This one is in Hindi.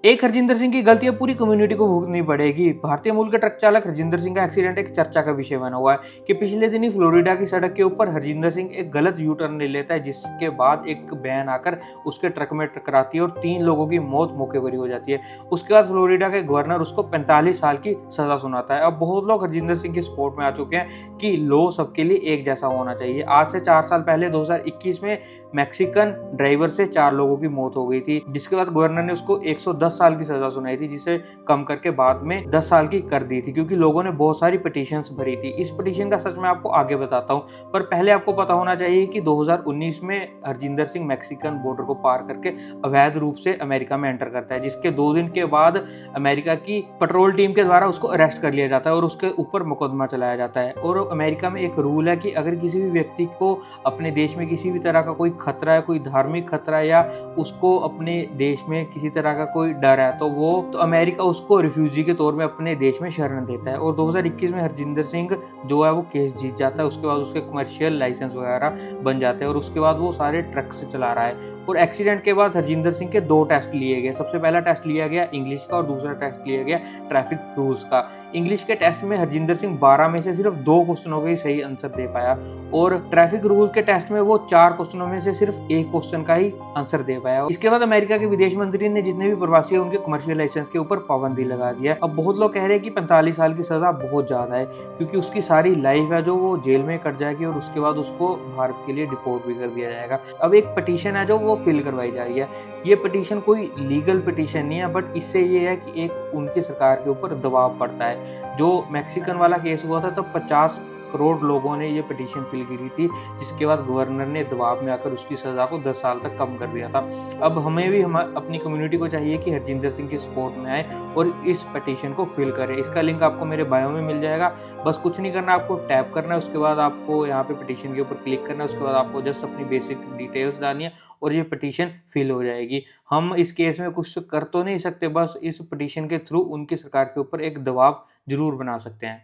एक हरजिंदर सिंह की गलती अब पूरी कम्युनिटी को भुगतनी पड़ेगी। भारतीय मूल के ट्रक चालक हरजिंदर सिंह का एक्सीडेंट एक चर्चा का विषय बना हुआ है कि पिछले दिन ही फ्लोरिडा की सड़क के ऊपर हरजिंदर सिंह एक गलत यू टर्न ले लेता है, जिसके बाद एक वैन आकर उसके ट्रक में टकराती है और 3 लोगों की मौत मौके पर ही हो जाती है। उसके बाद फ्लोरिडा के गवर्नर उसको 45 साल की सजा सुनाता है। अब बहुत लोग हरजिंदर सिंह की सपोर्ट में आ चुके हैं कि लॉ सबके लिए एक जैसा होना चाहिए। आज से 4 साल पहले 2021 में मैक्सिकन ड्राइवर से 4 लोगों की मौत हो गई थी, जिसके बाद गवर्नर ने उसको 110 साल की सजा सुनाई थी, जिसे कम करके बाद में 10 साल की कर दी थी, क्योंकि लोगों ने बहुत सारी पिटीशंस भरी थी। इस पिटीशन का सच मैं आपको आगे बताता हूँ, पर पहले आपको पता होना चाहिए कि 2019 में हरजिंदर सिंह मैक्सिकन बॉर्डर को पार करके अवैध रूप से अमेरिका में एंटर करता है, जिसके 2 दिन के बाद अमेरिका की पेट्रोल टीम के द्वारा उसको अरेस्ट कर लिया जाता है और उसके ऊपर मुकदमा चलाया जाता है। और अमेरिका में एक रूल है कि अगर किसी भी व्यक्ति को अपने देश में किसी भी तरह का कोई खतरा है, कोई धार्मिक खतरा है, या उसको अपने देश में किसी तरह का कोई डर है, तो अमेरिका उसको रिफ्यूजी के तौर में अपने देश में शरण देता है। और 2021 में हरजिंदर सिंह जो है वो केस जीत जाता है। उसके बाद उसके कमर्शियल लाइसेंस वगैरह बन जाते हैं और उसके बाद वो सारे ट्रक से चला रहा है। और एक्सीडेंट के बाद हरजिंदर सिंह के 2 टेस्ट लिए गए। सबसे पहला टेस्ट लिया गया इंग्लिश का और दूसरा टेस्ट लिया गया ट्रैफिक रूल्स का। इंग्लिश के टेस्ट में हरजिंदर सिंह 12 में से सिर्फ 2 क्वेश्चनों के सही आंसर दे पाया और ट्रैफिक रूल के टेस्ट में वो 4 क्वेश्चनों में से सिर्फ 1 क्वेश्चन का ही आंसर दे पाया। इसके बाद अमेरिका के विदेश मंत्री ने जितने भी प्रवासी है उनके कमर्शियल लाइसेंस के ऊपर पाबंदी लगा दी है। अब बहुत लोग कह रहे हैं कि 45 साल की सजा बहुत ज्यादा है, क्योंकि उसकी सारी लाइफ है जो वो जेल में कट जाएगी और उसके बाद उसको भारत के लिए डिपोर्ट भी कर दिया जाएगा। अब एक पिटीशन है जो वो फिल करवाई जा रही है। ये पिटीशन कोई लीगल पिटीशन नहीं है, बट इससे ये है कि एक उनकी सरकार के ऊपर दबाव पड़ता है। जो मैक्सिकन वाला केस हुआ था तब 50 करोड़ लोगों ने ये पिटीशन फिल करी थी, जिसके बाद गवर्नर ने दबाव में आकर उसकी सजा को 10 साल तक कम कर दिया था। अब हमें भी अपनी कम्युनिटी को चाहिए कि हरजिंदर सिंह की सपोर्ट में आए और इस पिटीशन को फिल करें। इसका लिंक आपको मेरे बायो में मिल जाएगा। बस कुछ नहीं करना, आपको टैप करना है, उसके बाद आपको यहाँ पे पिटीशन के ऊपर क्लिक करना है, उसके बाद आपको जस्ट अपनी बेसिक डिटेल्स डालनी है और ये पिटीशन फिल हो जाएगी। हम इस केस में कुछ कर तो नहीं सकते, बस इस पिटीशन के थ्रू उनकी सरकार के ऊपर एक दबाव जरूर बना सकते हैं।